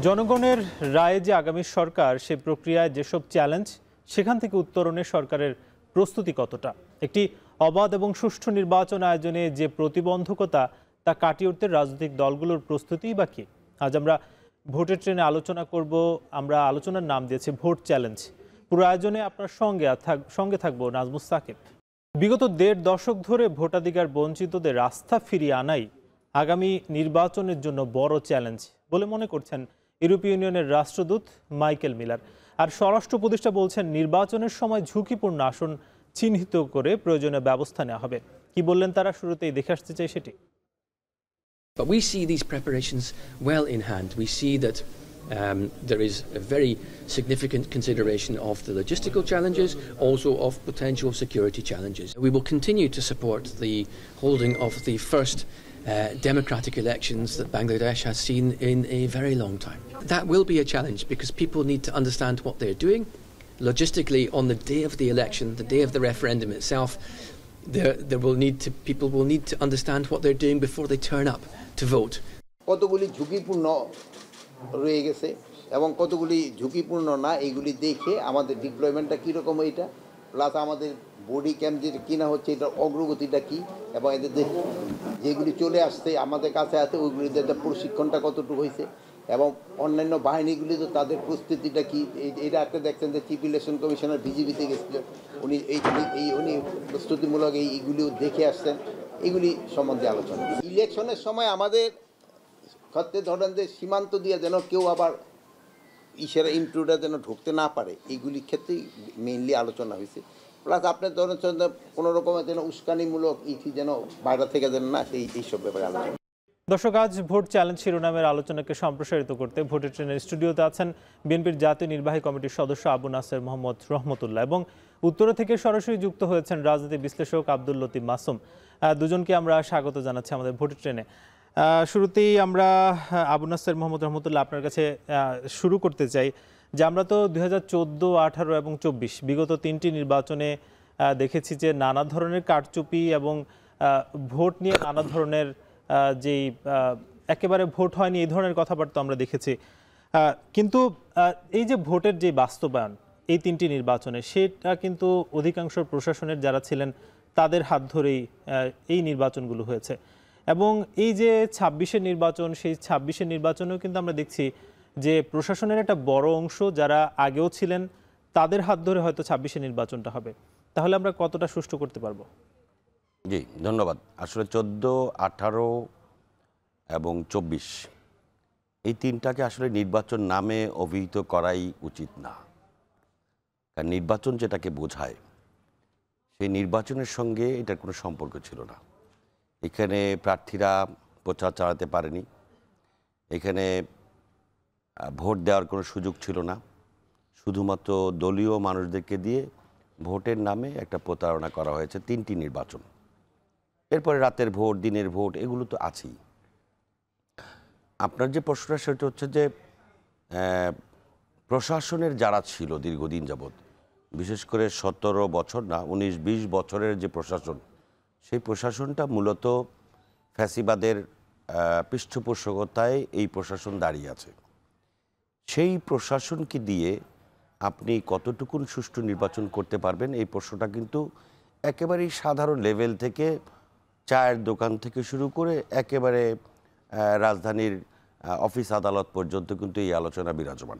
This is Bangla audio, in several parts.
জনগণের রায়ে যে আগামী সরকার সে প্রক্রিয়ায় যেসব চ্যালেঞ্জ সেখান থেকে উত্তরণে সরকারের প্রস্তুতি কতটা, একটি অবাধ এবং সুষ্ঠু নির্বাচন আয়োজনে যে প্রতিবন্ধকতা তা কাটিয়ে উঠতে রাজনৈতিক দলগুলোর প্রস্তুতি বা কি? আজ আমরা ভোটের ট্রেনে আলোচনা করব। আমরা আলোচনার নাম দিয়েছি ভোট চ্যালেঞ্জ। পুরো আয়োজনে আপনার সঙ্গে থাকবো নাজমুস সাকিব। বিগত ১.৫ দশক ধরে ভোটাধিকার বঞ্চিতদের আস্থা ফিরিয়ে আনাই আগামী নির্বাচনের জন্য বড় চ্যালেঞ্জ বলে মনে করছেন ইউরোপীয় ইউনিয়নের রাষ্ট্রদূত মাইকেল মিলার। আর স্বরাষ্ট্র উপদেষ্টা বলছেন নির্বাচনের সময় ঝুঁকিপূর্ণ আসন চিহ্নিত করে প্রয়োজনীয় ব্যবস্থা নেওয়া হবে। কি বললেন তারা, শুরুতেই দেখে আসতে চাই সেটি। But we see these preparations well in hand. We see that there is a very significant consideration of the logistical challenges, also of potential security challenges. We will continue to support the holding of the first democratic elections that Bangladesh has seen in a very long time. That will be a challenge because people need to understand what they're doing. Logistically, on the day of the election, the day of the referendum itself, people will need to understand what they're doing before they turn up to vote. কতগুলি ঝুঁকিপূর্ণ রয়ে গেছে এবং কতগুলি ঝুঁকিপূর্ণ না, এগুলি দেখে আমাদের ডিপ্লয়মেন্টটা কীরকম, এইটা প্লাস আমাদের বডি ক্যাম্প যে কিনা হচ্ছে এটার অগ্রগতিটা কী, এবং এদের যেগুলি চলে আসছে আমাদের কাছে আছে ওইগুলিতে একটা প্রশিক্ষণটা কতটুকু হয়েছে, এবং অন্যান্য বাহিনীগুলি তো তাদের প্রস্তুতিটা কী। এটা একটা দেখছেন যে চিফ ইলেকশন কমিশনার বিজিবিতে গেছিল, উনি উনি প্রস্তুতিমূলক এইগুলিও দেখে আসছেন। এগুলি সম্বন্ধে আলোচনা ইলেকশনের সময় আমাদের ক্ষেত্রে ধরেন যে সীমান্ত দিয়ে যেন কেউ আবার ইশারা ইনক্লুডার যেন ঢুকতে না পারে, এইগুলির ক্ষেত্রেই মেইনলি আলোচনা হয়েছে। প্লাস আপনার ধরেন কোনো রকমের যেন উস্কানিমূলক ইথি যেন বাইরে থেকে যেন না, এইসব ব্যাপারে আলোচনা। দর্শক, আজ ভোট চ্যালেঞ্জ শিরোনামের আলোচনাকে সম্প্রসারিত করতে ভোটের ট্রেনের স্টুডিওতে আছেন বিএনপির জাতীয় নির্বাহী কমিটির সদস্য আবু নাসের মোহাম্মদ রহমতুল্লাহ এবং উত্তরা থেকে সরাসরি যুক্ত হয়েছেন রাজনীতি বিশ্লেষক আব্দুল লতিফ মাসুম। দুজনকে আমরা স্বাগত জানাচ্ছি আমাদের ভোটের ট্রেনে। শুরুতেই আমরা আবু নাসের মোহাম্মদ রহমতুল্লাহ আপনার কাছে শুরু করতে চাই যে আমরা তো 2014, 2018 এবং 2024 বিগত 3টি নির্বাচনে দেখেছি যে নানা ধরনের কারচুপি এবং ভোট নিয়ে নানা ধরনের যেই একেবারে ভোট হয়নি এই ধরনের কথাবার্তা আমরা দেখেছি। কিন্তু এই যে ভোটের যে বাস্তবায়ন এই 3টি নির্বাচনে, সেটা কিন্তু অধিকাংশ প্রশাসনের যারা ছিলেন তাদের হাত ধরেই এই নির্বাচনগুলো হয়েছে। এবং এই যে 26-এর নির্বাচন, সেই 26-এর নির্বাচনেও কিন্তু আমরা দেখছি যে প্রশাসনের একটা বড় অংশ যারা আগেও ছিলেন তাদের হাত ধরে হয়তো 26-এর নির্বাচনটা হবে। তাহলে আমরা কতটা সুষ্ঠু করতে পারবো? জি, ধন্যবাদ। আসলে 14, 18 এবং 24 এই তিনটাকে আসলে নির্বাচন নামে অভিহিত করাই উচিত না। কারণ নির্বাচন যেটাকে বোঝায় সেই নির্বাচনের সঙ্গে এটার কোনো সম্পর্ক ছিল না। এখানে প্রার্থীরা প্রচার চালাতে পারেনি, এখানে ভোট দেওয়ার কোনো সুযোগ ছিল না। শুধুমাত্র দলীয় মানুষদেরকে দিয়ে ভোটের নামে একটা প্রতারণা করা হয়েছে 3টি নির্বাচন। এরপরে রাতের ভোট, দিনের ভোট, এগুলো তো আছেই। আপনার যে প্রশ্নটা সেটা হচ্ছে যে প্রশাসনের যারা ছিল দীর্ঘদিন যাবৎ, বিশেষ করে 17 বছর না 19-20 বছরের যে প্রশাসন, সেই প্রশাসনটা মূলত ফ্যাসিবাদের পৃষ্ঠপোষকতায় এই প্রশাসন দাঁড়িয়ে আছে। সেই প্রশাসনকে দিয়ে আপনি কতটুকুন সুষ্ঠু নির্বাচন করতে পারবেন, এই প্রশ্নটা কিন্তু একেবারেই সাধারণ লেভেল থেকে চায়ের দোকান থেকে শুরু করে একেবারে রাজধানীর অফিস আদালত পর্যন্ত কিন্তু এই আলোচনা বিরাজমান।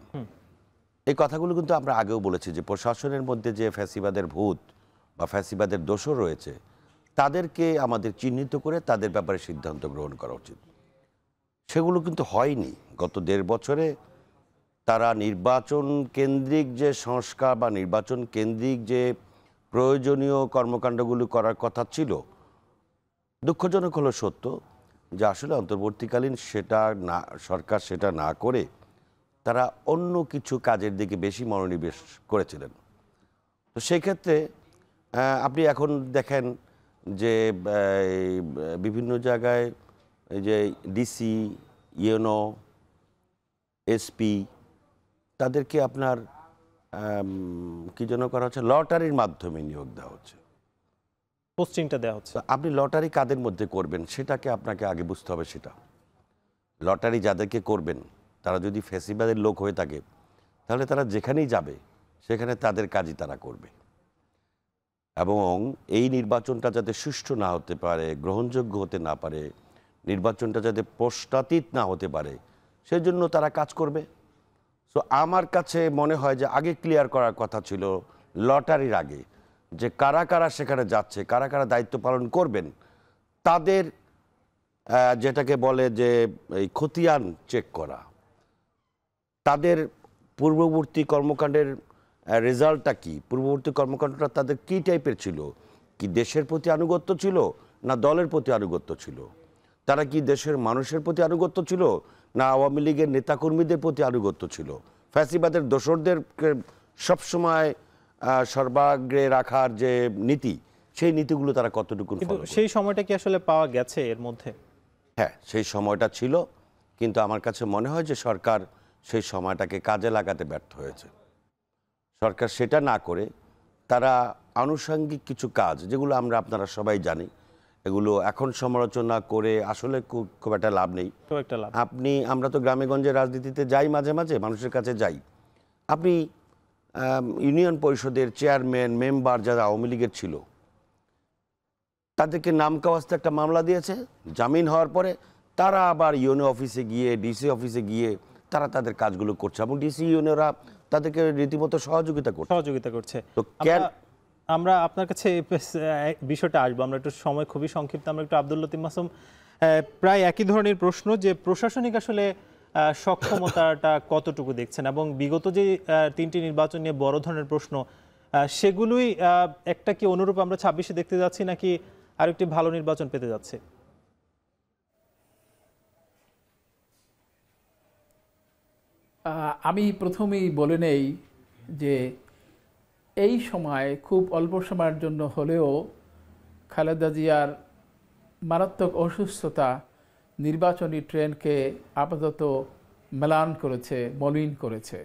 এই কথাগুলো কিন্তু আমরা আগেও বলেছি যে প্রশাসনের মধ্যে যে ফ্যাসিবাদের ভূত বা ফ্যাসিবাদের দোষর রয়েছে তাদেরকে আমাদের চিহ্নিত করে তাদের ব্যাপারে সিদ্ধান্ত গ্রহণ করা উচিত। সেগুলো কিন্তু হয়নি। গত 1.5 বছরে তারা নির্বাচন কেন্দ্রিক যে সংস্কার বা নির্বাচন কেন্দ্রিক যে প্রয়োজনীয় কর্মকাণ্ডগুলো করার কথা ছিল, দুঃখজনক হলো সত্য যে আসলে অন্তর্বর্তীকালীন সরকার সেটা না করে তারা অন্য কিছু কাজের দিকে বেশি মনোনিবেশ করেছিলেন। তো সেই ক্ষেত্রে আপনি এখন দেখেন যে বিভিন্ন জায়গায় এই যে ডিসি, ইউনো, এসপি তাদেরকে আপনার কি যেন করা হচ্ছে, লটারির মাধ্যমে নিয়োগ দেওয়া হচ্ছে, পোস্টিংটা দেওয়া হচ্ছে। আপনি লটারি কাদের মধ্যে করবেন সেটাকে আপনাকে আগে বুঝতে হবে। সেটা লটারি যাদেরকে করবেন তারা যদি ফ্যাসিবাদের লোক হয়ে থাকে তাহলে তারা যেখানেই যাবে সেখানে তাদের কাজই তারা করবে। এবং এই নির্বাচনটা যাতে সুষ্ঠু না হতে পারে, গ্রহণযোগ্য হতে না পারে, নির্বাচনটা যাতে পক্ষপাতিত না হতে পারে, সেজন্য তারা কাজ করবে। সো আমার কাছে মনে হয় যে আগে ক্লিয়ার করার কথা ছিল লটারির আগে, যে কারা কারা সেখানে যাচ্ছে, কারা কারা দায়িত্ব পালন করবেন, তাদের যেটাকে বলে যে এই খতিয়ান চেক করা, তাদের পূর্ববর্তী কর্মকাণ্ডের রেজাল্টটা কি, পূর্ববর্তী কর্মকাণ্ডটা তাদের কী টাইপের ছিল, কি দেশের প্রতি আনুগত্য ছিল না দলের প্রতি আনুগত্য ছিল, তারা কি দেশের মানুষের প্রতি আনুগত্য ছিল না আওয়ামী লীগের নেতাকর্মীদের প্রতি আনুগত্য ছিল, ফ্যাসিবাদের দোসরদেরকে সবসময় সর্বাগ্রে রাখার যে নীতি, সেই নীতিগুলো তারা কতটুকু ফলো করে। সেই সময়টা কি আসলে পাওয়া গেছে এর মধ্যে? হ্যাঁ, সেই সময়টা ছিল, কিন্তু আমার কাছে মনে হয় যে সরকার সেই সময়টাকে কাজে লাগাতে ব্যর্থ হয়েছে। সরকার সেটা না করে তারা আনুষঙ্গিক কিছু কাজ, যেগুলো আপনারা সবাই জানি, এগুলো এখন সমালোচনা করে আসলে খুব একটা লাভ নেই। আমরা তো গ্রামে গঞ্জে রাজনীতিতে যাই, মাঝে মাঝে মানুষের কাছে যাই। আপনি ইউনিয়ন পরিষদের চেয়ারম্যান, মেম্বার যারা আওয়ামী লীগের ছিল, তাদেরকে নামকাওয়াস্তে একটা মামলা দিয়েছে, জামিন হওয়ার পরে তারা আবার ইউনিয়ন অফিসে গিয়ে, ডিসি অফিসে গিয়ে তারা তাদের কাজগুলো করছে, এবং ডিসি ইউনিয়নরা তাদেরকে রীতিমতো সহযোগিতা করছে। তো আমরা আপনার কাছে বিষয়টা আসবো, আমরা একটু সময় খুবই সংক্ষিপ্ত। আমরা একটু আব্দুল লতিফ মাসুম, প্রায় একই ধরনের প্রশ্ন, যে প্রশাসনিক আসলে সক্ষমতাটা কতটুকু দেখছেন, এবং বিগত যে 3টি নির্বাচন নিয়ে বড় ধরনের প্রশ্ন, সেগুলোই একটা কি অনুরূপ আমরা 26-এ দেখতে যাচ্ছি, নাকি আরেকটি ভালো নির্বাচন পেতে যাচ্ছে? আমি প্রথমেই বলে নেই যে এই সময় খুব অল্প সময়ের জন্য হলেও খালেদা জিয়ার মারাত্মক অসুস্থতা নির্বাচনী ট্রেন্ডকে আপাতত ম্লান করেছে, মলিন করেছে।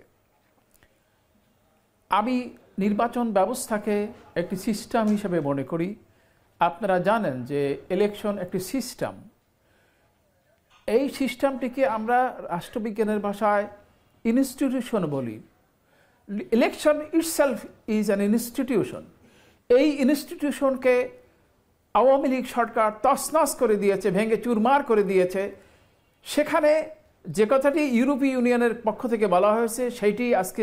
আমি নির্বাচন ব্যবস্থাকে একটি সিস্টেম হিসেবে মনে করি। আপনারা জানেন যে ইলেকশন একটি সিস্টেম। এই সিস্টেমটিকে আমরা রাষ্ট্রবিজ্ঞানের ভাষায় ইনস্টিটিউশন বলি। Election itself is an institution. এই ইনস্টিটিউশনকে আওয়ামী লীগ সরকার তছনছ করে দিয়েছে, ভেঙে চুরমার করে দিয়েছে। সেখানে যে কথাটি ইউরোপীয় ইউনিয়নের পক্ষ থেকে বলা হয়েছে, সেইটি আজকে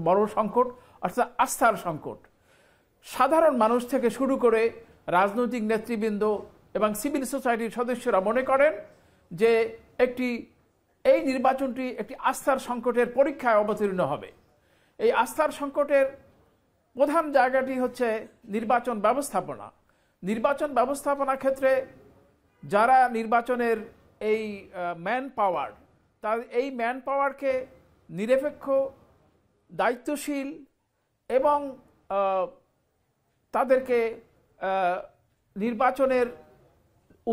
বড় সংকট, অর্থাৎ আস্থার সংকট। সাধারণ মানুষ থেকে শুরু করে রাজনৈতিক নেতৃবৃন্দ এবং সিভিল সোসাইটির সদস্যরা মনে করেন যে এই নির্বাচনটি একটি আস্থার সংকটের পরীক্ষায় অবতীর্ণ হবে। এই আস্থার সংকটের প্রধান জায়গাটি হচ্ছে নির্বাচন ব্যবস্থাপনা। নির্বাচন ব্যবস্থাপনার ক্ষেত্রে যারা নির্বাচনের এই ম্যান পাওয়ার, তার এই ম্যান পাওয়ারকে নিরপেক্ষ, দায়িত্বশীল এবং তাদেরকে নির্বাচনের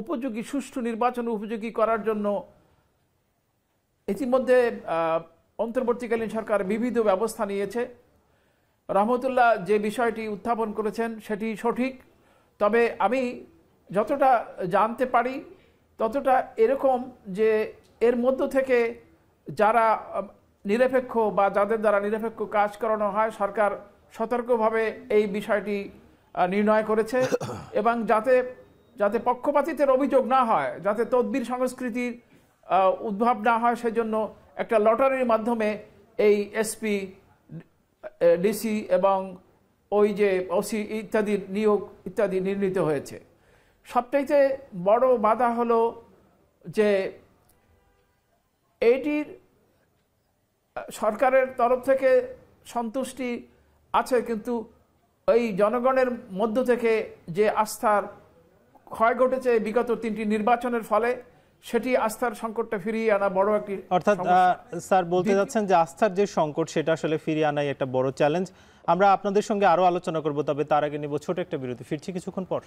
উপযোগী, সুষ্ঠু নির্বাচন উপযোগী করার জন্য ইতিমধ্যে অন্তর্বর্তীকালীন সরকার বিবিধ ব্যবস্থা নিয়েছে। রহমতুল্লাহ যে বিষয়টি উত্থাপন করেছেন সেটি সঠিক, তবে আমি যতটা জানতে পারি ততটা এরকম যে এর মধ্য থেকে যারা নিরপেক্ষ বা যাদের দ্বারা নিরপেক্ষ কাজ করানো হয়, সরকার সতর্কভাবে এই বিষয়টি নির্ণয় করেছে, এবং যাতে পক্ষপাতিত্বের অভিযোগ না হয়, যাতে তদবির সংস্কৃতির উদ্ভব না হয়, সেজন্য একটা লটারির মাধ্যমে এই এসপি, ডিসি এবং ওই যে ওসি ইত্যাদির নিয়োগ ইত্যাদি নির্ণীত হয়েছে। সবচাইতে বড় বাধা হলো যে এইটির সরকারের তরফ থেকে সন্তুষ্টি আছে, কিন্তু এই জনগণের মধ্য থেকে যে আস্থার ক্ষয় ঘটেছে বিগত 3টি নির্বাচনের ফলে, সেটি আস্থার সংকটটা ফিরিয়ে আনা বড় একটি, অর্থাৎ স্যার বলতে যাচ্ছেন যে আস্থার যে সংকট সেটা আসলে ফিরিয়ে আনাই একটা বড় চ্যালেঞ্জ। আমরা আপনাদের সঙ্গে আরো আলোচনা করব, তবে তার আগে নিব ছোট একটা বিরতি। ফিরছি কিছুক্ষণ পর।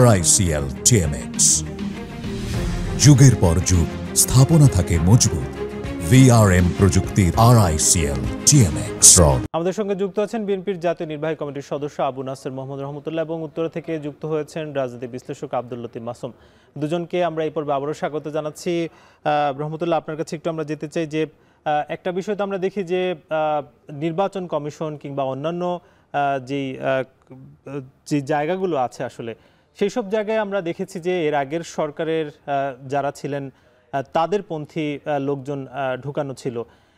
RICL TMX, যুগের পর যুগ স্থাপনা থাকে মজবুত, VRM প্রযুক্তির RICL TMX রড। আমাদের সঙ্গে যুক্ত আছেন বিএনপির জাতীয় নির্বাহী কমিটির সদস্য আবু নাসের মোহাম্মদ রহমতুল্লাহ এবং উত্তরা থেকে যুক্ত হয়েছেন রাজনীতি বিশ্লেষক আব্দুল লতিফ মাসুম। দুজনকে আমরা এই পর্বে আবারও স্বাগত জানাচ্ছি। রহমতুল্লাহ, আপনার কাছে একটু আমরা যেতে চাই যে একটা বিষয় তো আমরা দেখি যে নির্বাচন কমিশন কিংবা অন্যান্য যে জায়গাগুলো আছে আসলে সেই সব জায়গায় আমরা দেখেছি যে এর আগের সরকারের যারা ছিলেন তাদের পন্থী লোকজন ঢুকানো ছিল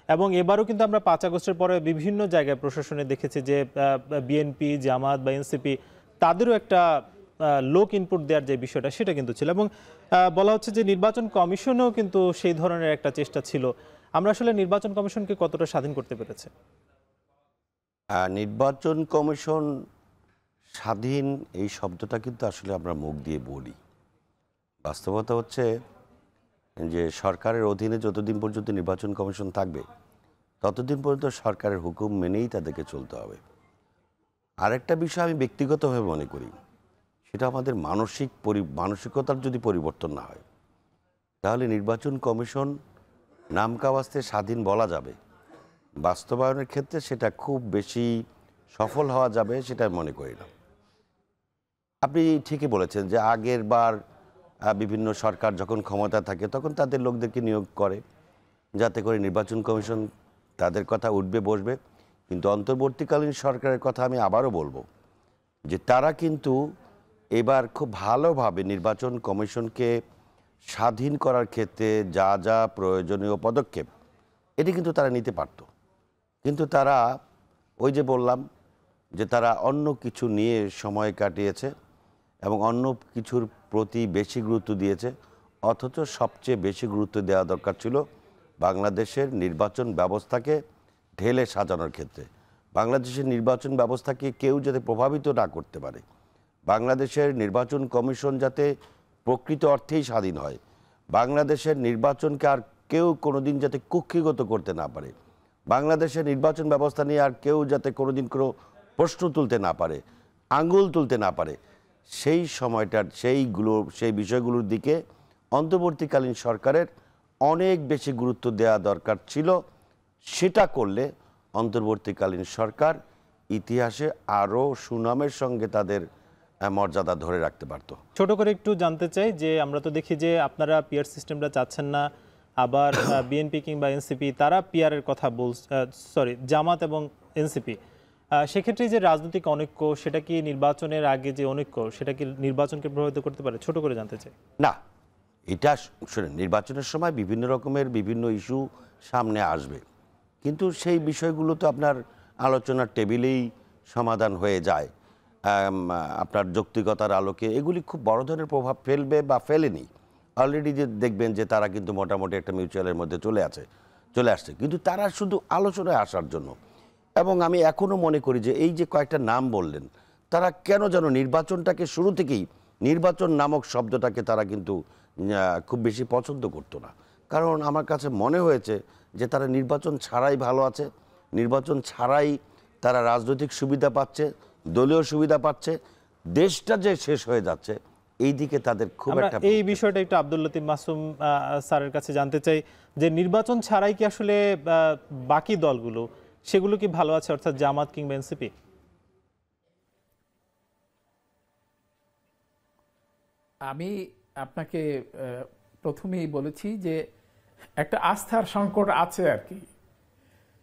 এবং এবারও কিন্তু আমরা 5 আগস্টের পরে বিভিন্ন জায়গায় প্রশাসনে দেখেছি যে বিএনপি, জামাত বা এনসিপি তাদেরও একটা লোক ইনপুট দেওয়ার যে বিষয়টা সেটা কিন্তু ছিল এবং বলা হচ্ছে যে নির্বাচন কমিশনেও কিন্তু সেই ধরনের একটা চেষ্টা ছিল। আমরা আসলে নির্বাচন কমিশনকে কতটা স্বাধীন করতে পেরেছে? নির্বাচন কমিশন স্বাধীন এই শব্দটা কিন্তু আসলে আমরা মুখ দিয়ে বলি, বাস্তবতা হচ্ছে যে সরকারের অধীনে যতদিন পর্যন্ত নির্বাচন কমিশন থাকবে ততদিন পর্যন্ত সরকারের হুকুম মেনেই তাদেরকে চলতে হবে। আরেকটা বিষয় আমি ব্যক্তিগতভাবে মনে করি, সেটা আমাদের মানসিকতার যদি পরিবর্তন না হয় তাহলে নির্বাচন কমিশন নামকাওয়াস্তে স্বাধীন বলা যাবে, বাস্তবায়নের ক্ষেত্রে সেটা খুব বেশি সফল হওয়া যাবে সেটা আমি মনে করি না। আপনি ঠিকই বলেছেন যে আগের বার বিভিন্ন সরকার যখন ক্ষমতা থাকে তখন তাদের লোকদেরকে নিয়োগ করে যাতে করে নির্বাচন কমিশন তাদের কথা উঠবে বসবে, কিন্তু অন্তর্বর্তীকালীন সরকারের কথা আমি আবারও বলবো যে তারা কিন্তু এবার খুব ভালোভাবে নির্বাচন কমিশনকে স্বাধীন করার ক্ষেত্রে যা যা প্রয়োজনীয় পদক্ষেপ এটি কিন্তু তারা নিতে পারত, কিন্তু তারা ওই যে বললাম যে তারা অন্য কিছু নিয়ে সময় কাটিয়েছে এবং অন্য কিছুর প্রতি বেশি গুরুত্ব দিয়েছে, অথচ সবচেয়ে বেশি গুরুত্ব দেওয়া দরকার ছিল বাংলাদেশের নির্বাচন ব্যবস্থাকে ঢেলে সাজানোর ক্ষেত্রে। বাংলাদেশের নির্বাচন ব্যবস্থাকে কেউ যাতে প্রভাবিত না করতে পারে, বাংলাদেশের নির্বাচন কমিশন যাতে প্রকৃত অর্থেই স্বাধীন হয়, বাংলাদেশের নির্বাচনকে আর কেউ কোনোদিন যাতে কুক্ষিগত করতে না পারে, বাংলাদেশের নির্বাচন ব্যবস্থা নিয়ে আর কেউ যাতে কোনোদিন কোনো প্রশ্ন তুলতে না পারে, আঙ্গুল তুলতে না পারে, সেই সময়টার সেই বিষয়গুলোর দিকে অন্তর্বর্তীকালীন সরকারের অনেক বেশি গুরুত্ব দেওয়া দরকার ছিল। সেটা করলে অন্তর্বর্তীকালীন সরকার ইতিহাসে আরও সুনামের সঙ্গে তাদের মর্যাদা ধরে রাখতে পারত। ছোট করে একটু জানতে চাই যে আমরা তো দেখি যে আপনারা পিআর সিস্টেমটা চাচ্ছেন না, আবার বিএনপি কিংবা এনসিপি তারা পিআরের কথা জামাত এবং এনসিপি, সেক্ষেত্রে যে রাজনৈতিক অনৈক্য সেটা কি নির্বাচনের আগে যে অনৈক্য সেটা কি নির্বাচনকে প্রভাবিত করতে পারে? ছোট করে জানতে চাই। না, এটা শুনেন, নির্বাচনের সময় বিভিন্ন রকমের বিভিন্ন ইস্যু সামনে আসবে, কিন্তু সেই বিষয়গুলো তো আপনার আলোচনার টেবিলেই সমাধান হয়ে যায়। আপনার যৌক্তিকতার আলোকে এগুলি খুব বড় ধরনের প্রভাব ফেলবে বা ফেলেনি। অলরেডি যে দেখবেন যে তারা কিন্তু মোটামুটি একটা মিউচুয়ালের মধ্যে চলে আসছে, কিন্তু তারা শুধু আলোচনায় আসার জন্য। এবং আমি এখনও মনে করি যে এই যে কয়েকটা নাম বললেন, তারা কেন যেন নির্বাচনটাকে শুরু থেকেই নির্বাচন নামক শব্দটাকে তারা কিন্তু খুব বেশি পছন্দ করতো না, কারণ আমার কাছে মনে হয়েছে যে তারা নির্বাচন ছাড়াই ভালো আছে, নির্বাচন ছাড়াই তারা রাজনৈতিক সুবিধা পাচ্ছে, দলীয় সুবিধা পাচ্ছে, দেশটা যে শেষ হয়ে যাচ্ছে এই দিকে তাদের খুব একটা। এই বিষয়টা একটু আব্দুল লতিফ মাসুম স্যারের কাছে জানতে চাই যে নির্বাচন ছাড়াই কি আসলে বাকি দলগুলো সেগুলো কি ভালো আছে, অর্থাৎ জামাত কিংবা এনসিপি? আমি আপনাকে প্রথমেই বলেছি যে একটা আস্থার সংকট আছে আর কি।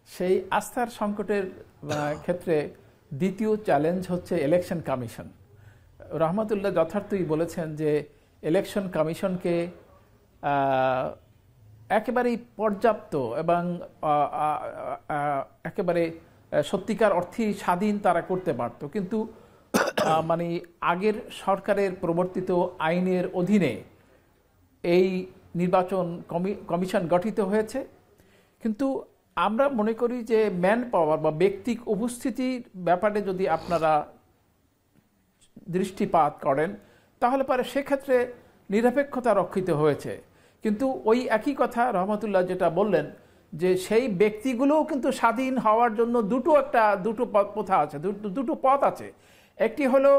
সেই আস্থার সংকটের ক্ষেত্রে দ্বিতীয় চ্যালেঞ্জ হচ্ছে ইলেকশন কমিশন। রহমতুল্লাহ যথার্থই বলেছেন যে ইলেকশন কমিশনকে একেবারেই পর্যাপ্ত এবং একেবারে সত্যিকার অর্থেই স্বাধীন তারা করতে পারত, কিন্তু মানে আগের সরকারের প্রবর্তিত আইনের অধীনে এই নির্বাচন কমিশন গঠিত হয়েছে। কিন্তু আমরা মনে করি যে ম্যান পাওয়ার বা ব্যক্তিক উপস্থিতির ব্যাপারে যদি আপনারা দৃষ্টিপাত করেন তাহলে পরে সেক্ষেত্রে নিরপেক্ষতা রক্ষিত হয়েছে। কিন্তু ওই একই কথা রহমতুল্লাহ যেটা বললেন যে সেই ব্যক্তিগুলোও কিন্তু স্বাধীন হওয়ার জন্য দুটো পথ আছে, দুটো পথ আছে। একটি হলো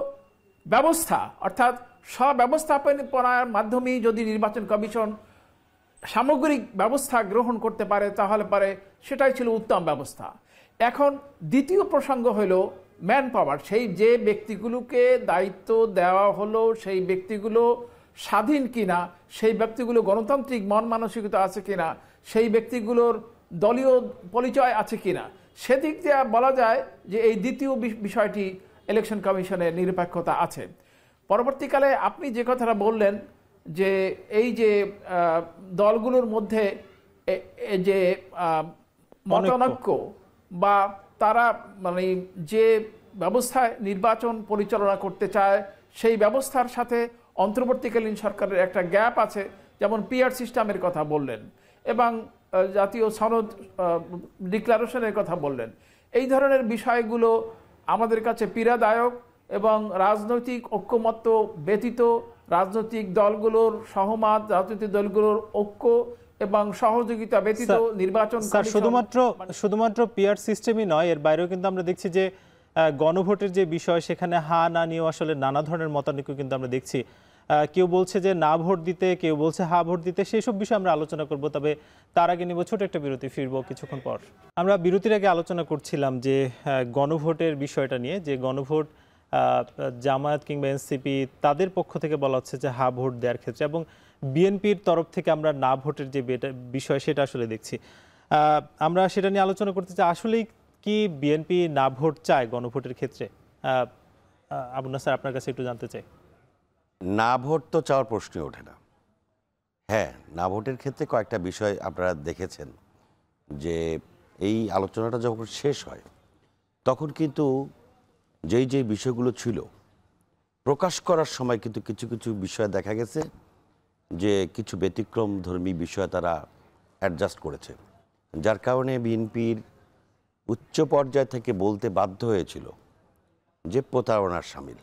ব্যবস্থা, অর্থাৎ স্বব্যবস্থাপনার মাধ্যমেই যদি নির্বাচন কমিশন সামগ্রিক ব্যবস্থা গ্রহণ করতে পারে তাহলে পারে সেটাই ছিল উত্তম ব্যবস্থা। এখন দ্বিতীয় প্রসঙ্গ হলো ম্যান পাওয়ার। সেই যে ব্যক্তিগুলোকে দায়িত্ব দেওয়া হলো সেই ব্যক্তিগুলো স্বাধীন কিনা, সেই ব্যক্তিগুলো গণতান্ত্রিক মন মানসিকতা আছে কিনা, সেই ব্যক্তিগুলোর দলীয় পরিচয় আছে কিনা, সেদিক দিয়ে বলা যায় যে এই দ্বিতীয় বিষয়টি ইলেকশন কমিশনের নিরপেক্ষতা আছে। পরবর্তীকালে আপনি যে কথাটা বললেন যে এই যে দলগুলোর মধ্যে যে মতানৈক্য বা তারা মানে যে ব্যবস্থায় নির্বাচন পরিচালনা করতে চায় সেই ব্যবস্থার সাথে অন্তর্বর্তীকালীন সরকারের একটা গ্যাপ আছে, যেমন পিআর সিস্টেমের কথা বললেন এবং জাতীয় সনদ ডিক্লারেশনের কথা বললেন। এই ধরনের বিষয়গুলো আমাদের কাছে পীড়াদায়ক এবং রাজনৈতিক ঐক্যমত্য ব্যতীত রাজনৈতিক দলগুলোর সহমত, রাজনৈতিক দলগুলোর ঐক্য এবং সহযোগিতা ব্যতীত নির্বাচন শুধুমাত্র পিআর সিস্টেমই নয়, এর বাইরেও কিন্তু আমরা দেখছি যে গণভোটের যে বিষয় সেখানে হা না নিয়েও আসলে নানা ধরনের মতানৈক্য কিন্তু আমরা দেখছি। কেউ বলছে যে না ভোট দিতে, কেউ বলছে হা ভোট দিতে। সেই সব বিষয়ে আমরা আলোচনা করব, তবে তার আগে নিব ছোট একটা বিরতি, ফিরবো কিছুক্ষণ পর। আমরা বিরতির আগে আলোচনা করছিলাম যে গণভোটের বিষয়টা নিয়ে, যে গণভোট জামায়াত কিংবা এনসিপি তাদের পক্ষ থেকে বলা হচ্ছে যে হা ভোট দেওয়ার ক্ষেত্রে, এবং বিএনপির তরফ থেকে আমরা না ভোটের যে বিষয় সেটা আসলে দেখছি। আমরা সেটা নিয়ে আলোচনা করতে চাই, আসলেই কি বিএনপি না ভোট চায় গণভোটের ক্ষেত্রে? আবু নাসের, আপনার কাছে একটু জানতে চাই। না ভোট তো চাওয়ার প্রশ্নই ওঠে না। হ্যাঁ, না ভোটের ক্ষেত্রে কয়েকটা বিষয় আপনারা দেখেছেন যে এই আলোচনাটা যখন শেষ হয় তখন কিন্তু যেই বিষয়গুলো ছিল প্রকাশ করার সময় কিন্তু কিছু কিছু বিষয় দেখা গেছে যে কিছু ব্যতিক্রম ধর্মী বিষয় তারা অ্যাডজাস্ট করেছে, যার কারণে বিএনপির উচ্চ পর্যায় থেকে বলতে বাধ্য হয়েছিল যে প্রতারণার শামিল।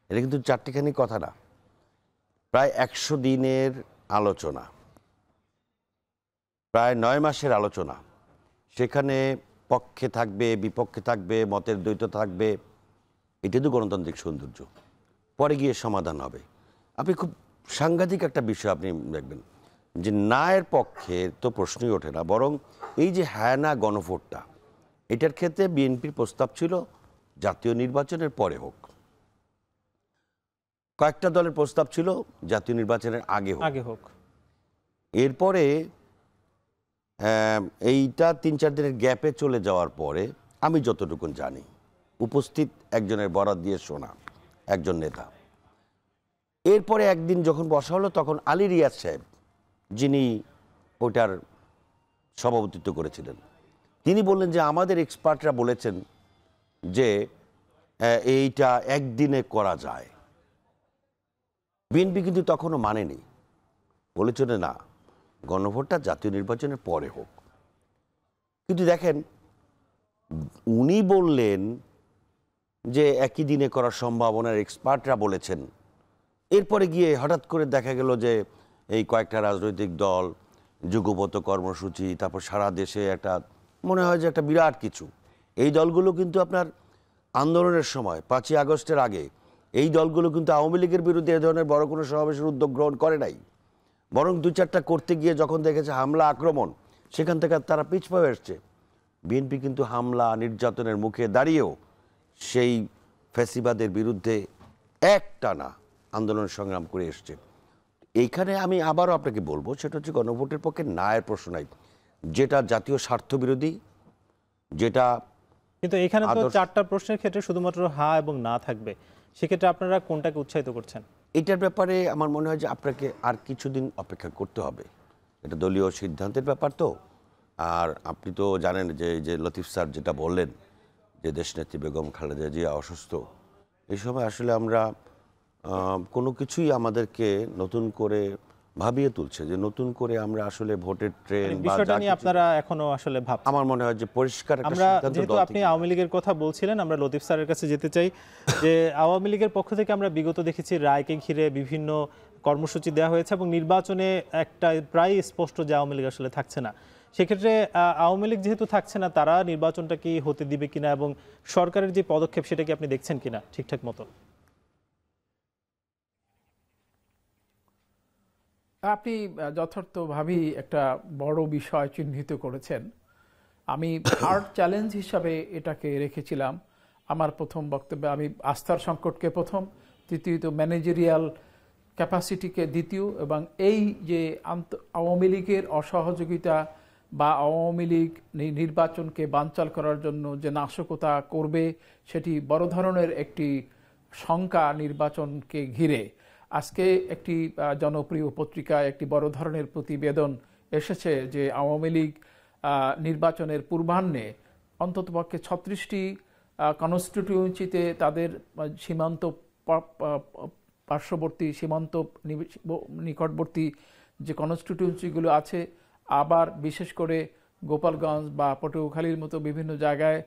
এটা কিন্তু চারটিখানি কথা না, প্রায় 100 দিনের আলোচনা, প্রায় 9 মাসের আলোচনা। সেখানে পক্ষে থাকবে, বিপক্ষে থাকবে, মতের দ্বৈত থাকবে। এটা তো গণতান্ত্রিক সৌন্দর্য, পরে গিয়ে সমাধান হবে। আপনি খুব সাংঘাতিক একটা বিষয় আপনি দেখবেন যে নায়ের পক্ষে তো প্রশ্নই ওঠে না, বরং এই যে হ্যাঁ না গণভোটটা, এটার ক্ষেত্রে বিএনপির প্রস্তাব ছিল জাতীয় নির্বাচনের পরে হোক। কয়েকটা দলের প্রস্তাব ছিল জাতীয় নির্বাচনের আগে হোক। এরপরে এইটা 3-4 দিনের গ্যাপে চলে যাওয়ার পরে আমি যতটুকু জানি, উপস্থিত একজনের বরাত দিয়ে শোনা একজন নেতা, এরপরে একদিন যখন বসা হলো তখন আলী রিয়াজ সাহেব, যিনি ওটার সভাপতিত্ব করেছিলেন, তিনি বললেন যে আমাদের এক্সপার্টরা বলেছেন যে এইটা একদিনে করা যায়। বিএনপি কিন্তু তখনও মানেনি, বলেছিল না, গণভোটটা জাতীয় নির্বাচনের পরে হোক। কিন্তু দেখেন, উনি বললেন যে একই দিনে করার সম্ভাবনার এক্সপার্টরা বলেছেন। এরপরে গিয়ে হঠাৎ করে দেখা গেল যে এই কয়েকটা রাজনৈতিক দল যুগপত কর্মসূচি, তারপর সারা দেশে একটা মনে হয় যে একটা বিরাট কিছু। এই দলগুলো কিন্তু আপনার আন্দোলনের সময় 5ই আগস্টের আগে এই দলগুলো কিন্তু আওয়ামী লীগের বিরুদ্ধে এ ধরনের বড় কোনো সমাবেশের উদ্যোগ গ্রহণ করে নাই, বরং 2-4টা করতে গিয়ে যখন দেখেছে হামলা আক্রমণ, সেখান থেকে তারা পিছপা এসছে। বিএনপি কিন্তু হামলা নির্যাতনের মুখে দাঁড়িয়েও সেই ফ্যাসিবাদের বিরুদ্ধে একটানা আন্দোলন সংগ্রাম করে এসছে। এইখানে আমি আবারও আপনাকে বলবো, সেটা হচ্ছে গণভোটের পক্ষে নায়ের প্রশ্ন নাই, যেটা জাতীয় স্বার্থবিরোধী, যেটা কিন্তু এখানে তো 4টা প্রশ্নের ক্ষেত্রে শুধুমাত্র হ্যাঁ এবং না থাকবে, সেক্ষেত্রে আপনারা কোনটাকে উৎসাহিত করছেন? এটার ব্যাপারে আমার মনে হয় যে আপনাকে আর কিছুদিন অপেক্ষা করতে হবে। এটা দলীয় সিদ্ধান্তের ব্যাপার তো। আর আপনি তো জানেন যে লতিফ স্যার যেটা বললেন যে দেশনেত্রী বেগম খালেদা জিয়া অসুস্থ, এই সময় আসলে আমরা কোনো কিছুই আমাদেরকে নতুন করে ভাবিয়ে তুলছে যে নতুন করে আমরা আসলে ভোটের ট্রেন বিষয়টা নিয়ে আপনারা এখনো আসলে ভাবছেন। আমার মনে হয় যে পরিষ্কার একটা আমরা, সিদ্ধান্ত, যেহেতু আপনি আওয়ামী লীগের কথা বলছিলেন, আমরা লতিফ স্যারের কাছে যেতে চাই যে আওয়ামী লীগের পক্ষ থেকে আমরা বিগত দেখেছি রায়কে ঘিরে বিভিন্ন কর্মসূচি দেওয়া হয়েছে এবং নির্বাচনে একটা প্রায় স্পষ্ট যে আওয়ামী লীগ আসলে থাকছে না। সেক্ষেত্রে আওয়ামী লীগ যেহেতু থাকছে না, তারা নির্বাচনটা কি হতে দিবে কিনা এবং সরকারের যে পদক্ষেপ সেটা কি আপনি দেখছেন কিনা ঠিকঠাক মতো? আপনি যথার্থভাবেই একটা বড় বিষয় চিহ্নিত করেছেন। আমি হার্ড চ্যালেঞ্জ হিসাবে এটাকে রেখেছিলাম আমার প্রথম বক্তব্যে। আমি আস্থার সংকটকে প্রথম, তৃতীয়ত ম্যানেজেরিয়াল ক্যাপাসিটিকে দ্বিতীয়, এবং এই যে আওয়ামী লীগের অসহযোগিতা বা আওয়ামী লীগ নির্বাচনকে বানচাল করার জন্য যে নাশকতা করবে, সেটি বড় ধরনের একটি শঙ্কা নির্বাচনকে ঘিরে। আজকে একটি জনপ্রিয় পত্রিকায় একটি বড় ধরনের প্রতিবেদন এসেছে যে আওয়ামী লীগ নির্বাচনের পূর্বাহ্নে অন্ততপক্ষে 36টি কনস্টিটিউয়েন্সিতে তাদের সীমান্ত পার্শ্ববর্তী সীমান্ত নিকটবর্তী যে কনস্টিটিউয়েন্সিগুলো আছে, আবার বিশেষ করে গোপালগঞ্জ বা পটুয়াখালীর মতো বিভিন্ন জায়গায়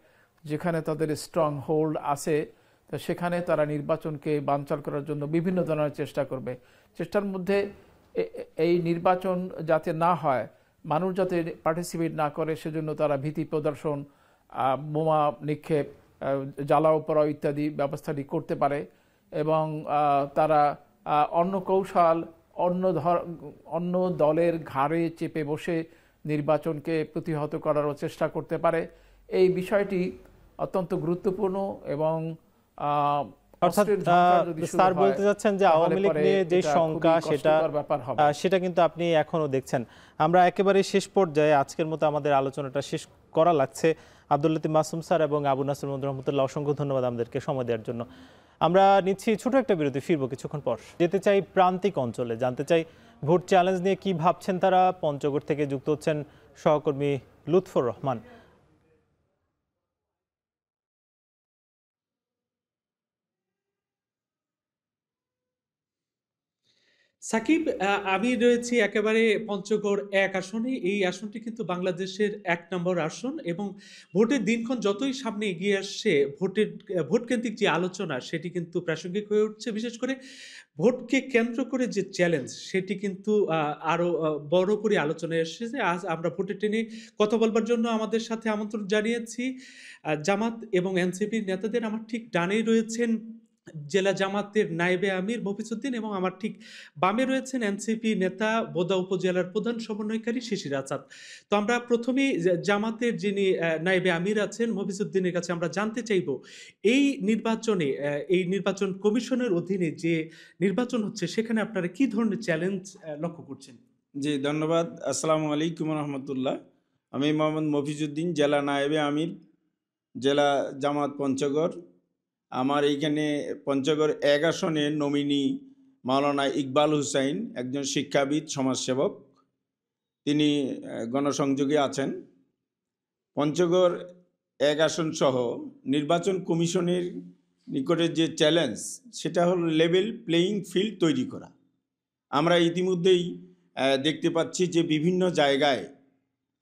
যেখানে তাদের স্ট্রং হোল্ড আছে, তো সেখানে তারা নির্বাচনকে বানচাল করার জন্য বিভিন্ন ধরনের চেষ্টা করবে। চেষ্টার মধ্যে এই নির্বাচন যাতে না হয়, মানুষ যাতে পার্টিসিপেট না করে, সেজন্য তারা ভীতি প্রদর্শন, বোমা নিক্ষেপ, জ্বালাও পোড়াও ইত্যাদি ব্যবস্থাটি করতে পারে। এবং তারা অন্য কৌশল, অন্য দলের ঘাড়ে চেপে বসে নির্বাচনকে প্রতিহত করারও চেষ্টা করতে পারে। এই বিষয়টি অত্যন্ত গুরুত্বপূর্ণ। এবং অর্থাৎ স্যার বলতে যাচ্ছেন যে আওয়ামী লীগ নিয়ে যে শঙ্কা, সেটা কিন্তু আপনি এখনো দেখছেন। আমরা একেবারে শেষ পর্যায়ে আজকের মতো আমাদের আলোচনাটা শেষ করা লাগছে। আব্দুল লতিফ মাসুম স্যার এবং আবু নাসের মোহাম্মদ রহমতুল্লাহ, অসংখ্য ধন্যবাদ আমাদেরকে সময় দেওয়ার জন্য। আমরা নিচ্ছি ছোট একটা বিরতি, ফিরবো কিছুক্ষণ পর। যেতে চাই প্রান্তিক অঞ্চলে, জানতে চাই ভোট চ্যালেঞ্জ নিয়ে কি ভাবছেন তারা। পঞ্চগড় থেকে যুক্ত হচ্ছেন সহকর্মী লুৎফর রহমান। সাকিব, আমি রয়েছি একেবারে পঞ্চগড় 1 আসনে। এই আসনটি কিন্তু বাংলাদেশের 1 নম্বর আসন এবং ভোটের দিনক্ষণ যতই সামনে এগিয়ে আসছে, ভোটকেন্দ্রিক যে আলোচনা সেটি কিন্তু প্রাসঙ্গিক হয়ে উঠছে। বিশেষ করে ভোটকে কেন্দ্র করে যে চ্যালেঞ্জ, সেটি কিন্তু আরও বড় করে আলোচনায় এসেছে। আজ আমরা ভোটের টেনে কথা বলবার জন্য আমাদের সাথে আমন্ত্রণ জানিয়েছি জামাত এবং এনসিপির নেতাদের। আমার ঠিক ডানেই রয়েছেন জেলা জামাতের নায়েবে আমির মফিজউদ্দিন এবং আমার ঠিক বামে রয়েছেন এনসিপি নেতা বোদা উপজেলার প্রধান সমন্বয়কারী শিশির আসাদ। তো আমরা প্রথমেই জামাতের যিনি নায়েবে আমির আছেন মফিজউদ্দিনের কাছে আমরা জানতে চাইব, এই নির্বাচনে, এই নির্বাচন কমিশনের অধীনে যে নির্বাচন হচ্ছে, সেখানে আপনারা কি ধরনের চ্যালেঞ্জ লক্ষ্য করছেন? জি, ধন্যবাদ। আসসালামু আলাইকুম রহমতুল্লাহ। আমি মোহাম্মদ মফিজউদ্দিন, জেলা নায়েবে আমির, জেলা জামাত পঞ্চগড়। আমার এইখানে পঞ্চগড় 1 আসনে নমিনি মাওলানা ইকবাল হুসাইন, একজন শিক্ষাবিদ, সমাজসেবক। তিনি গণসংযোগে আছেন। পঞ্চগড় 1 আসন সহ নির্বাচন কমিশনের নিকটে যে চ্যালেঞ্জ, সেটা হলো লেভেল প্লেয়িং ফিল্ড তৈরি করা। আমরা ইতিমধ্যেই দেখতে পাচ্ছি যে বিভিন্ন জায়গায়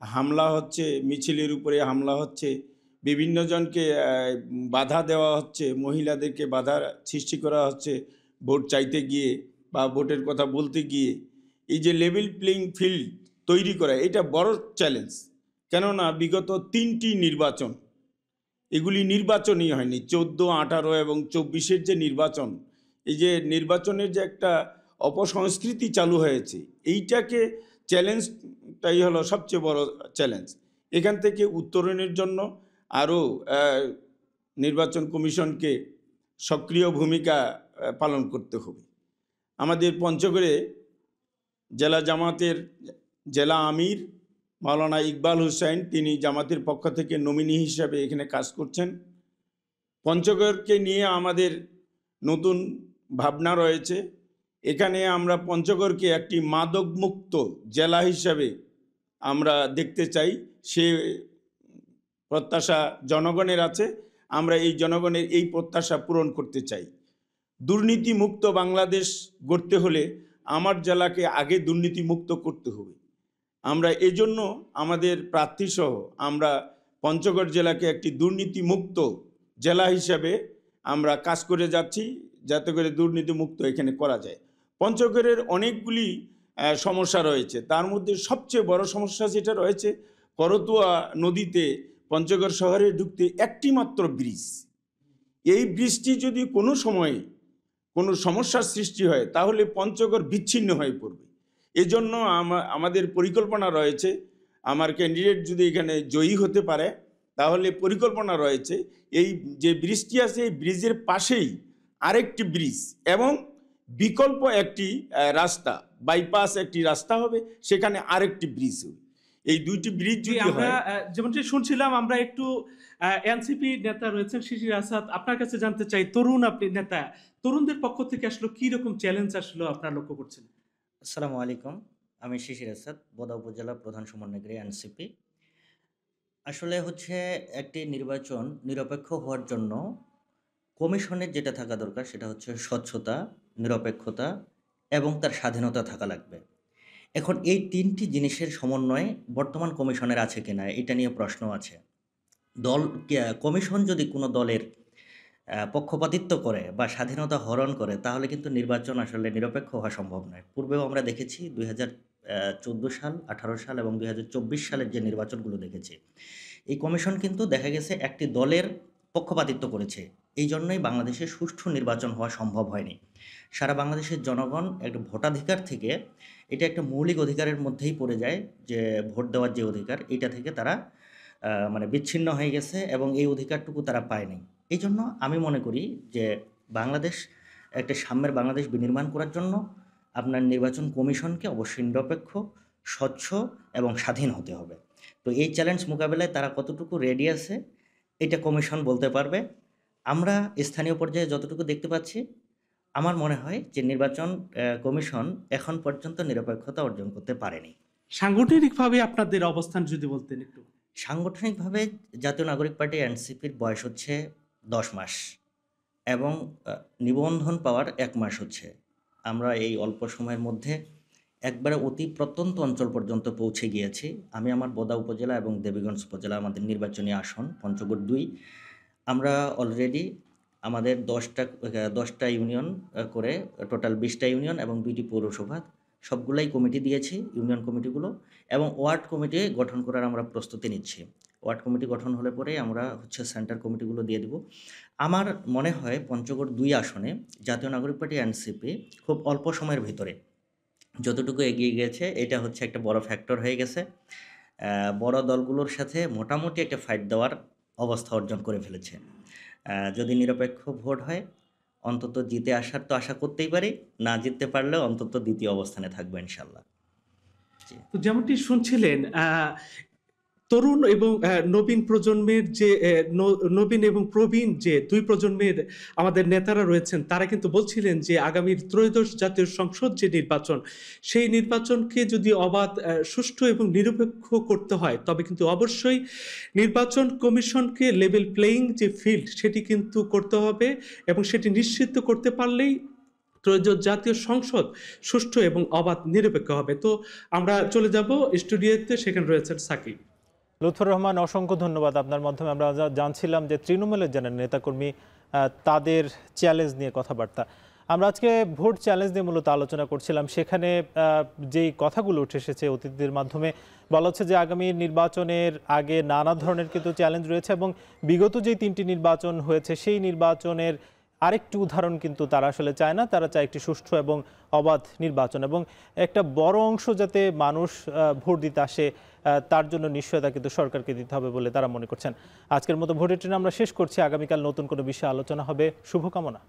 হামলা হচ্ছে, মিছিলের উপরে হামলা হচ্ছে, বিভিন্ন জনকে বাধা দেওয়া হচ্ছে, মহিলাদেরকে বাধা সৃষ্টি করা হচ্ছে ভোট চাইতে গিয়ে বা ভোটের কথা বলতে গিয়ে। এই যে লেভেল প্লেয়িং ফিল্ড তৈরি করা, এটা বড় চ্যালেঞ্জ। কেননা বিগত 3টি নির্বাচন, এগুলি নির্বাচনই হয়নি। 14, 18 এবং 24-এর যে নির্বাচন, এই যে নির্বাচনের যে একটা অপসংস্কৃতি চালু হয়েছে, এইটাকে চ্যালেঞ্জটাই হলো সবচেয়ে বড় চ্যালেঞ্জ। এখান থেকে উত্তরণের জন্য আরও নির্বাচন কমিশনকে সক্রিয় ভূমিকা পালন করতে হবে। আমাদের পঞ্চগড়ে জেলা জামাতের জেলা আমির মাওলানা ইকবাল হুসাইন, তিনি জামাতের পক্ষ থেকে নমিনি হিসাবে এখানে কাজ করছেন। পঞ্চগড়কে নিয়ে আমাদের নতুন ভাবনা রয়েছে। এখানে আমরা পঞ্চগড়কে একটি মাদকমুক্ত জেলা হিসাবে আমরা দেখতে চাই। সে প্রত্যাশা জনগণের আছে। আমরা এই জনগণের এই প্রত্যাশা পূরণ করতে চাই। দুর্নীতিমুক্ত বাংলাদেশ গড়তে হলে আমার জেলাকে আগে দুর্নীতিমুক্ত করতে হবে। আমরা এজন্য আমাদের প্রার্থীসহ আমরা পঞ্চগড় জেলাকে একটি দুর্নীতিমুক্ত জেলা হিসাবে আমরা কাজ করে যাচ্ছি, যাতে করে দুর্নীতিমুক্ত এখানে করা যায়। পঞ্চগড়ের অনেকগুলি সমস্যা রয়েছে, তার মধ্যে সবচেয়ে বড় সমস্যা যেটা রয়েছে, করতোয়া নদীতে পঞ্চগড় শহরে ঢুকতে একটি মাত্র ব্রিজ। এই ব্রিজটি যদি কোনো সময়ে কোনো সমস্যার সৃষ্টি হয়, তাহলে পঞ্চগড় বিচ্ছিন্ন হয়ে পড়বে। এজন্য আমাদের পরিকল্পনা রয়েছে, আমার ক্যান্ডিডেট যদি এখানে জয়ী হতে পারে তাহলে পরিকল্পনা রয়েছে এই যে ব্রিজটি আছে এই ব্রিজের পাশেই আরেকটি ব্রিজ এবং বিকল্প একটি রাস্তা, বাইপাস একটি রাস্তা হবে, সেখানে আরেকটি ব্রিজ হবে। এই দুইটি ব্রিজ যদি আমরা হয়, যেমনটি শুনছিলাম, আমরা একটু এনসিপি নেতা রয়েছেন শিশির আসাদ, আপনার কাছে জানতে চাই, তরুণ আপনি নেতা, তরুণদের পক্ষ থেকে আসলে কি রকম চ্যালেঞ্জ আসলে আপনারা লক্ষ্য করছেন? আসসালামু আলাইকুম, আমি শিশির আসাদ, বোদা উপজেলা প্রধান সমন্বয়কারী এনসিপি। আসলে হচ্ছে একটি নির্বাচন নিরপেক্ষ হওয়ার জন্য কমিশনের যেটা থাকা দরকার সেটা হচ্ছে স্বচ্ছতা, নিরপেক্ষতা এবং তার স্বাধীনতা থাকা লাগবে। এখন এই তিনটি জিনিসের সমন্বয়ে বর্তমান কমিশনের আছে কিনা এটা নিয়ে প্রশ্ন আছে। কমিশন যদি কোনো দলের পক্ষপাতিত্ব করে বা স্বাধীনতা হরণ করে তাহলে কিন্তু নির্বাচন আসলে নিরপেক্ষ হওয়া সম্ভব নয়। পূর্বেও আমরা দেখেছি 2014 সাল, 18 সাল এবং 2024 সালের যে নির্বাচনগুলো দেখেছি, এই কমিশন কিন্তু দেখা গেছে একটি দলের পক্ষপাতিত্ব করেছে। এই জন্যই বাংলাদেশে সুষ্ঠু নির্বাচন হওয়া সম্ভব হয়নি। সারা বাংলাদেশের জনগণ একটা ভোটাধিকার থেকে, এটা একটা মৌলিক অধিকারের মধ্যেই পড়ে যায় যে ভোট দেওয়ার যে অধিকার, এটা থেকে তারা মানে বিচ্ছিন্ন হয়ে গেছে এবং এই অধিকারটুকু তারা পায়নি। এই জন্য আমি মনে করি যে বাংলাদেশ একটা সাম্যের বাংলাদেশ বিনির্মাণ করার জন্য আপনার নির্বাচন কমিশনকে অবশ্যই নিরপেক্ষ, স্বচ্ছ এবং স্বাধীন হতে হবে। তো এই চ্যালেঞ্জ মোকাবেলায় তারা কতটুকু রেডি আছে এটা কমিশন বলতে পারবে। আমরা স্থানীয় পর্যায়ে যতটুকু দেখতে পাচ্ছি, আমার মনে হয় যে নির্বাচন কমিশন এখন পর্যন্ত নিরপেক্ষতা অর্জন করতে পারেনি। সাংগঠনিকভাবে আপনাদের অবস্থান যদি বলতেন একটু। সাংগঠনিকভাবে জাতীয় নাগরিক পার্টি এনসিপির বয়স হচ্ছে 10 মাস এবং নিবন্ধন পাওয়ার 1 মাস হচ্ছে। আমরা এই অল্প সময়ের মধ্যে একবারে অতি প্রত্যন্ত অঞ্চল পর্যন্ত পৌঁছে গিয়েছি। আমি আমার বোদা উপজেলা এবং দেবীগঞ্জ উপজেলা আমাদের নির্বাচনী আসন পঞ্চগড় 2, আমরা অলরেডি আমাদের 10টা ইউনিয়ন করে টোটাল 20টা ইউনিয়ন এবং 2টি পৌরসভা সবগুলাই কমিটি দিয়েছি, ইউনিয়ন কমিটিগুলো, এবং ওয়ার্ড কমিটি গঠন করার আমরা প্রস্তুতি নিচ্ছি। ওয়ার্ড কমিটি গঠন হলে পরে আমরা হচ্ছে সেন্টার কমিটিগুলো দিয়ে দেব। আমার মনে হয় পঞ্চগড় 2 আসনে জাতীয় নাগরিক পার্টি এনসিপি খুব অল্প সময়ের ভিতরে যতটুকু এগিয়ে গেছে এটা হচ্ছে একটা বড় ফ্যাক্টর হয়ে গেছে। বড় দলগুলোর সাথে মোটামুটি একটা ফাইট দেওয়ার অবস্থা অর্জন করে ফেলেছে। যদি নিরপেক্ষ ভোট হয় অন্তত জিতে আসার তো আশা করতেই পারি, না জিততে পারলেও অন্তত দ্বিতীয় অবস্থানে থাকবো ইনশাল্লাহ। তো যেমনটি শুনছিলেন, তরুণ এবং নবীন প্রজন্মের যে নবীন এবং প্রবীণ যে দুই প্রজন্মের আমাদের নেতারা রয়েছেন, তারা কিন্তু বলছিলেন যে আগামীর ত্রয়োদশ জাতীয় সংসদ যে নির্বাচন, সেই নির্বাচনকে যদি অবাধ, সুষ্ঠু এবং নিরপেক্ষ করতে হয় তবে কিন্তু অবশ্যই নির্বাচন কমিশনকে লেভেল প্লেয়িং যে ফিল্ড সেটি কিন্তু করতে হবে এবং সেটি নিশ্চিত করতে পারলেই ত্রয়োদশ জাতীয় সংসদ সুষ্ঠু এবং অবাধ নিরপেক্ষ হবে। তো আমরা চলে যাব স্টুডিওতে, সেখানে রয়েছেন সাকিব। লুৎফর রহমান, অসংখ্য ধন্যবাদ। আপনার মাধ্যমে আমরা জানছিলাম যে তৃণমূলের যারা নেতাকর্মী তাদের চ্যালেঞ্জ নিয়ে কথাবার্তা। আমরা আজকে ভোট চ্যালেঞ্জ নিয়ে মূলত আলোচনা করছিলাম। সেখানে যেই কথাগুলো উঠে এসেছে অতিথিদের মাধ্যমে, বলা হচ্ছে যে আগামী নির্বাচনের আগে নানা ধরনের কিন্তু চ্যালেঞ্জ রয়েছে এবং বিগত যেই 3টি নির্বাচন হয়েছে সেই নির্বাচনের আরেকটি উদাহরণ কিন্তু তারা আসলে চায় না। তারা চায় একটি সুষ্ঠু এবং অবাধ নির্বাচন এবং একটা বড় অংশ যাতে মানুষ ভোট দিতে আসে তার জন্য নিশ্চয়তা কিন্তু সরকারকে দিতে হবে বলে তারা মনে করছেন। আজকের মতো ভোটের ট্রেন আমরা শেষ করছি। আগামীকাল নতুন কোনো বিষয়ে আলোচনা হবে। শুভকামনা।